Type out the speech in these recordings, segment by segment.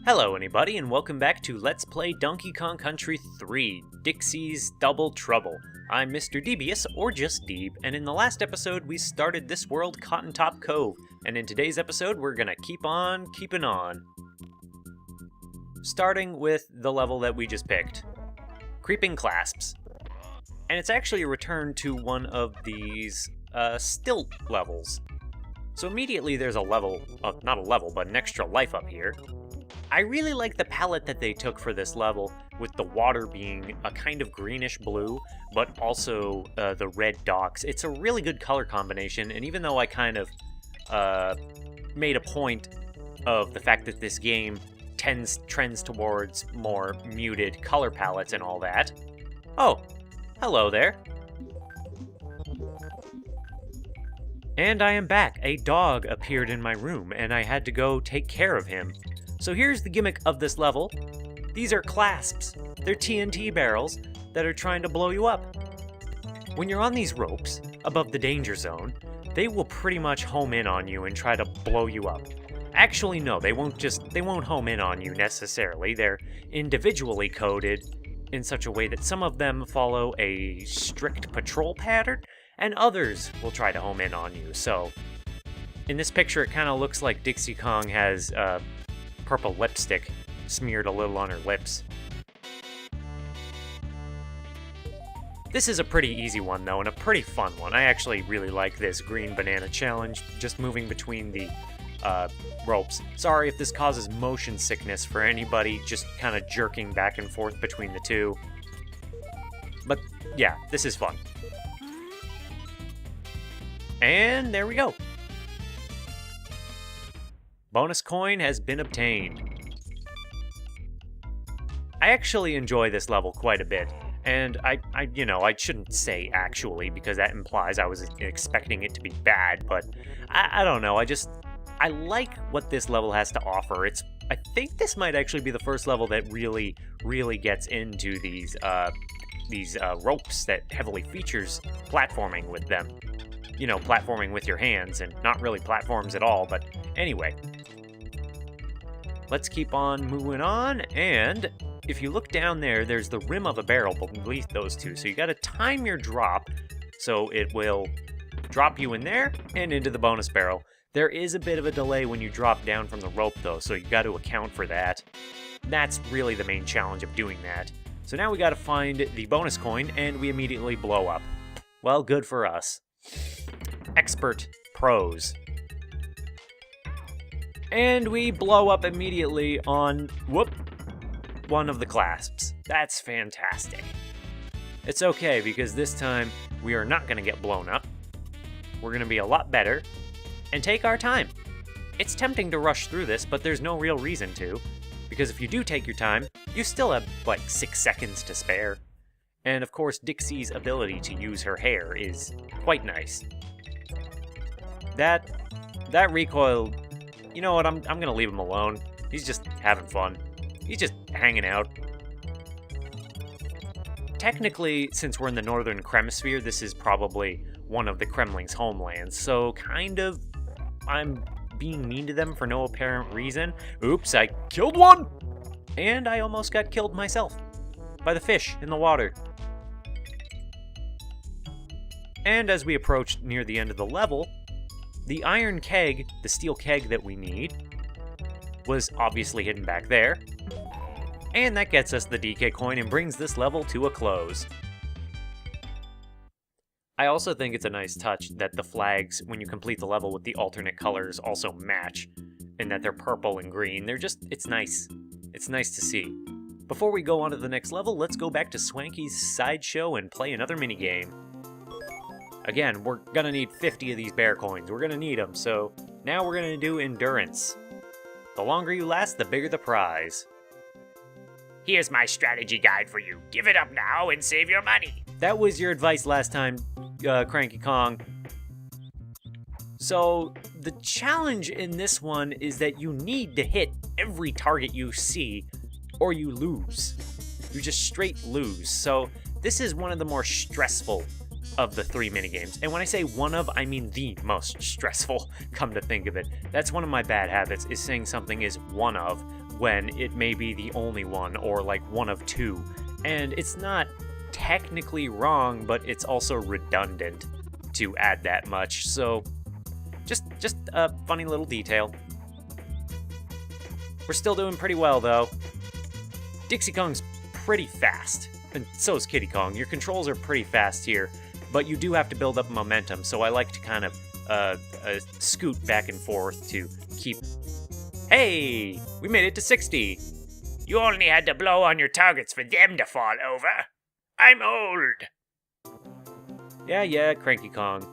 Hello anybody, and welcome back to Let's Play Donkey Kong Country 3, Dixie's Double Trouble. I'm Mr. Devious, or just Deeb, and in the last episode we started this world Cotton-Top Cove, and in today's episode we're gonna keep on keeping on. Starting with the level that we just picked, Creeping Clasps. And it's actually a return to one of these stilt levels. So immediately there's a level, not a level, but an extra life up here. I really like the palette that they took for this level, with the water being a kind of greenish blue, but also the red docks. It's a really good color combination, and even though I kind of made a point of the fact that this game trends towards more muted color palettes and all that. Oh, hello there. And I am back. A dog appeared in my room, and I had to go take care of him. So here's the gimmick of this level. These are Clasps. They're TNT barrels that are trying to blow you up. When you're on these ropes, above the danger zone, they will pretty much home in on you and try to blow you up. Actually, no, they won't home in on you necessarily. They're individually coded in such a way that some of them follow a strict patrol pattern, and others will try to home in on you. So, in this picture, it kind of looks like Dixie Kong has purple lipstick smeared a little on her lips. This is a pretty easy one though, and a pretty fun one. I actually really like this green banana challenge, just moving between the ropes. Sorry if this causes motion sickness for anybody just kind of jerking back and forth between the two. But yeah, this is fun. And there we go. Bonus coin has been obtained. I actually enjoy this level quite a bit, and I shouldn't say actually, because that implies I was expecting it to be bad, but I don't know, I like what this level has to offer. I think this might actually be the first level that really gets into these ropes that heavily features platforming with them. You know, platforming with your hands, and not really platforms at all, but anyway. Let's keep on moving on, and if you look down there, there's the rim of a barrel beneath those two, so you gotta time your drop so it will drop you in there and into the bonus barrel. There is a bit of a delay when you drop down from the rope though, so you gotta account for that. That's really the main challenge of doing that. So now we gotta find the bonus coin, and we immediately blow up. Well, good for us. Expert pros. And we blow up immediately on, one of the clasps. That's fantastic. It's okay, because this time we are not going to get blown up. We're going to be a lot better and take our time. It's tempting to rush through this, but there's no real reason to, because if you do take your time, you still have like 6 seconds to spare. And of course, Dixie's ability to use her hair is quite nice. That recoil, you know what, I'm gonna leave him alone. He's just having fun. He's just hanging out. Technically, since we're in the northern Kremsphere, this is probably one of the Kremlings' homelands, so kind of I'm being mean to them for no apparent reason. Oops, I killed one! And I almost got killed myself by the fish in the water. And as we approached near the end of the level, the iron keg, the steel keg that we need, was obviously hidden back there. And that gets us the DK coin and brings this level to a close. I also think it's a nice touch that the flags, when you complete the level with the alternate colors, also match, and that they're purple and green. It's nice. It's nice to see. Before we go on to the next level, let's go back to Swanky's sideshow and play another minigame. Again, we're gonna need 50 of these bear coins. We're gonna need them, so now we're gonna do endurance. The longer you last, the bigger the prize. Here's my strategy guide for you. Give it up now and save your money. That was your advice last time, Cranky Kong. So, the challenge in this one is that you need to hit every target you see, or you lose. You just straight lose. So, this is one of the more stressful of the 3 minigames. And when I say one of, I mean the most stressful, come to think of it. That's one of my bad habits, is saying something is one of, when it may be the only one, or like one of two. And it's not technically wrong, but it's also redundant to add that much, so just a funny little detail. We're still doing pretty well, though. Dixie Kong's pretty fast, and so is Kitty Kong. Your controls are pretty fast here, but you do have to build up momentum, so I like to kind of scoot back and forth to keep... Hey! We made it to 60! You only had to blow on your targets for them to fall over. I'm old. Yeah, Cranky Kong.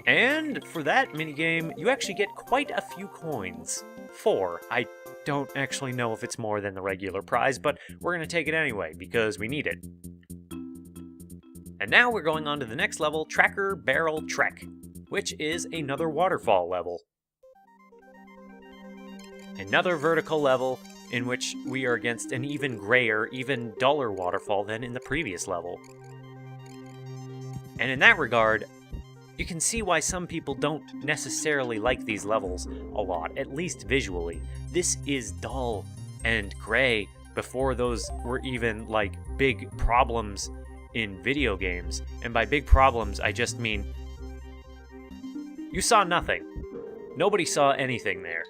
And for that minigame, you actually get quite a few coins. 4. I don't actually know if it's more than the regular prize, but we're going to take it anyway, because we need it. And now we're going on to the next level, Tracker Barrel Trek, which is another waterfall level. Another vertical level in which we are against an even grayer, even duller waterfall than in the previous level. And in that regard, you can see why some people don't necessarily like these levels a lot, at least visually. This is dull and gray before those were even, like, big problems in video games. And by big problems, I just mean you saw nothing. Nobody saw anything there.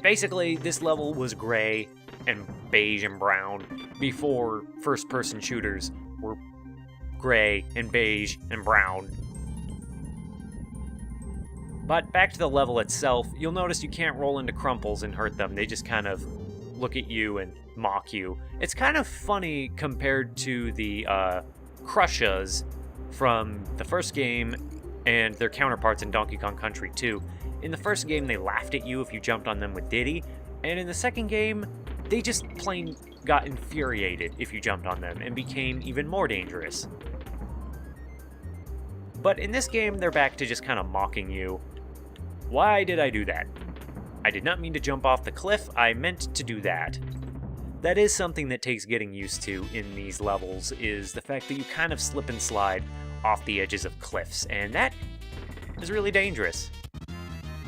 Basically, this level was gray and beige and brown before first-person shooters were gray and beige and brown. But back to the level itself, you'll notice you can't roll into crumples and hurt them. They just kind of look at you and mock you. It's kind of funny compared to the Crushas from the first game and their counterparts in Donkey Kong Country 2. In the first game, they laughed at you if you jumped on them with Diddy, and in the second game, they just plain got infuriated if you jumped on them and became even more dangerous. But in this game, they're back to just kind of mocking you. Why did I do that? I did not mean to jump off the cliff, I meant to do that. That is something that takes getting used to in these levels, is the fact that you kind of slip and slide off the edges of cliffs, and that is really dangerous.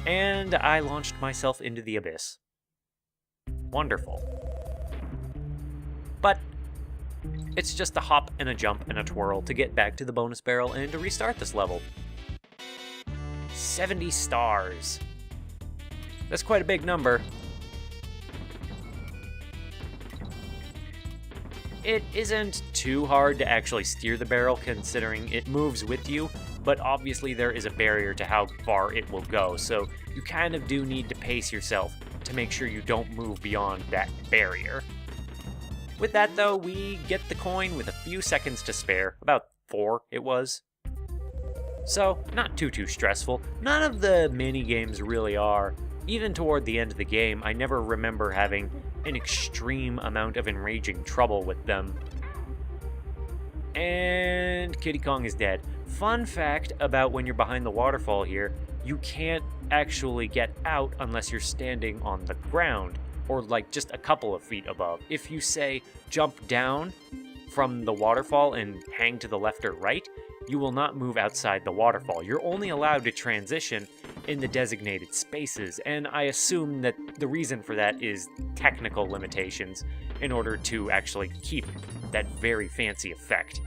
And I launched myself into the abyss. Wonderful. But it's just a hop and a jump and a twirl to get back to the bonus barrel and to restart this level. 70 stars. That's quite a big number. It isn't too hard to actually steer the barrel considering it moves with you, but obviously there is a barrier to how far it will go, so you kind of do need to pace yourself to make sure you don't move beyond that barrier. With that though, we get the coin with a few seconds to spare, about 4 it was. So, not too stressful. None of the mini games really are. Even toward the end of the game, I never remember having an extreme amount of enraging trouble with them. And Kitty Kong is dead. Fun fact about when you're behind the waterfall here, you can't actually get out unless you're standing on the ground, or like just a couple of feet above. If you say jump down from the waterfall and hang to the left or right, you will not move outside the waterfall. You're only allowed to transition in the designated spaces, and I assume that the reason for that is technical limitations in order to actually keep that very fancy effect.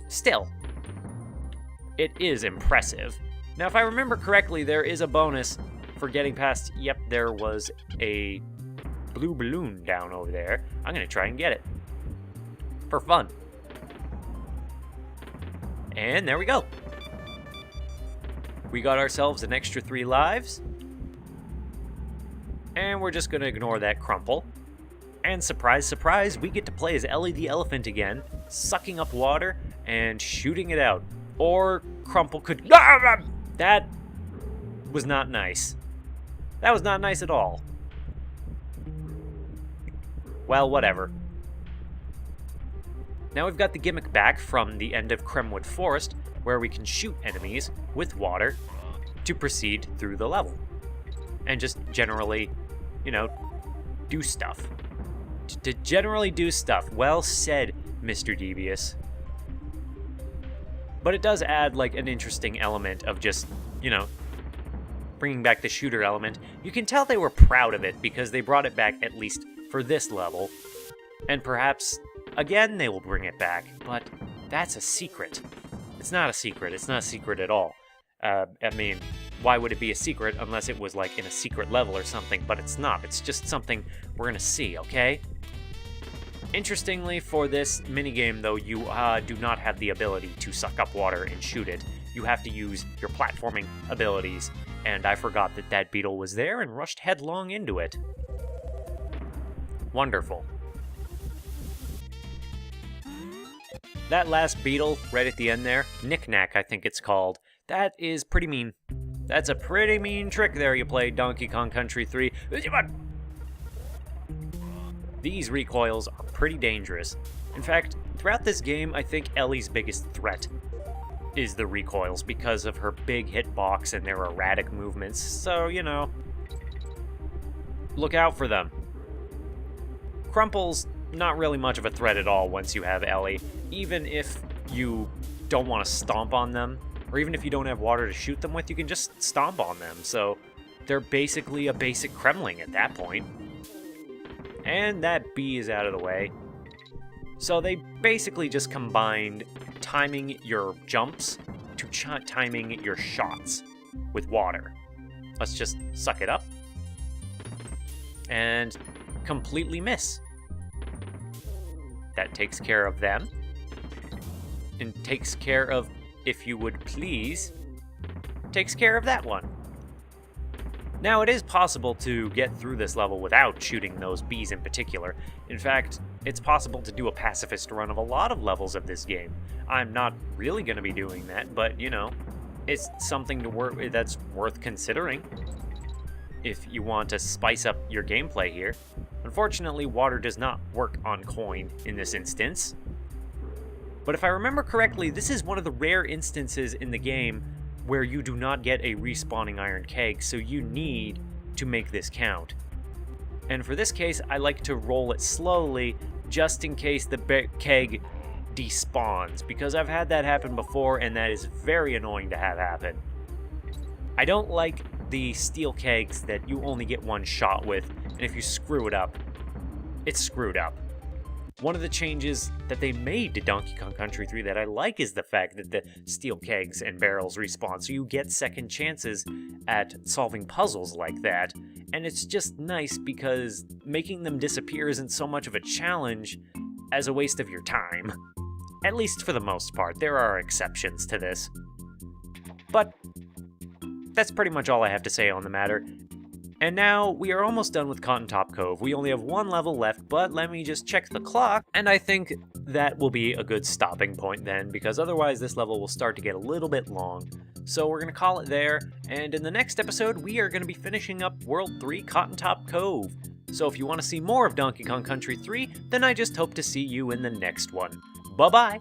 Still, it is impressive. Now, if I remember correctly, there is a bonus for getting past, yep, there was a blue balloon down over there. I'm gonna try and get it. For fun. And there we go. We got ourselves an extra 3 lives. And we're just gonna ignore that crumple. And surprise, surprise, we get to play as Ellie the Elephant again, sucking up water and shooting it out. Or Crumple could... That was not nice. That was not nice at all. Well, whatever. Now we've got the gimmick back from the end of Kremwood Forest, where we can shoot enemies with water to proceed through the level. And just generally, you know, do stuff. To generally do stuff. Well said, Mr. Devious. But it does add, like, an interesting element of just, you know, bringing back the shooter element. You can tell they were proud of it because they brought it back at least for this level. And perhaps, again, they will bring it back, but that's a secret. It's not a secret. It's not a secret at all. I mean, why would it be a secret unless it was like in a secret level or something? But it's not. It's just something we're gonna see, okay? Interestingly, for this minigame, though, you do not have the ability to suck up water and shoot it. You have to use your platforming abilities, and I forgot that that beetle was there and rushed headlong into it. Wonderful. That last beetle right at the end there, Knick-Knack I think it's called, that is pretty mean. That's a pretty mean trick there you played, Donkey Kong Country 3. These recoils are pretty dangerous. In fact, throughout this game, I think Ellie's biggest threat is the recoils because of her big hitbox and their erratic movements, so, you know, look out for them. Crumple's not really much of a threat at all once you have Ellie, even if you don't want to stomp on them, or even if you don't have water to shoot them with, you can just stomp on them, so they're basically a basic Kremling at that point. And that bee is out of the way. So they basically just combined timing your jumps to timing your shots with water. Let's just suck it up and completely miss. That takes care of them, and takes care of, if you would please, takes care of that one. Now, it is possible to get through this level without shooting those bees in particular. In fact, it's possible to do a pacifist run of a lot of levels of this game. I'm not really going to be doing that, but, you know, it's something that's worth considering if you want to spice up your gameplay here. Unfortunately, water does not work on coin in this instance. But if I remember correctly, this is one of the rare instances in the game where you do not get a respawning iron keg, so you need to make this count. And for this case, I like to roll it slowly, just in case the keg despawns, because I've had that happen before, and that is very annoying to have happen. I don't like the steel kegs that you only get one shot with, and if you screw it up, it's screwed up. One of the changes that they made to Donkey Kong Country 3 that I like is the fact that the steel kegs and barrels respawn, so you get second chances at solving puzzles like that. And it's just nice because making them disappear isn't so much of a challenge as a waste of your time. At least for the most part. There are exceptions to this. But that's pretty much all I have to say on the matter. And now, we are almost done with Cotton-Top Cove. We only have one level left, but let me just check the clock, and I think that will be a good stopping point then, because otherwise this level will start to get a little bit long. So we're going to call it there, and in the next episode, we are going to be finishing up World 3 Cotton-Top Cove. So if you want to see more of Donkey Kong Country 3, then I just hope to see you in the next one. Bye-bye!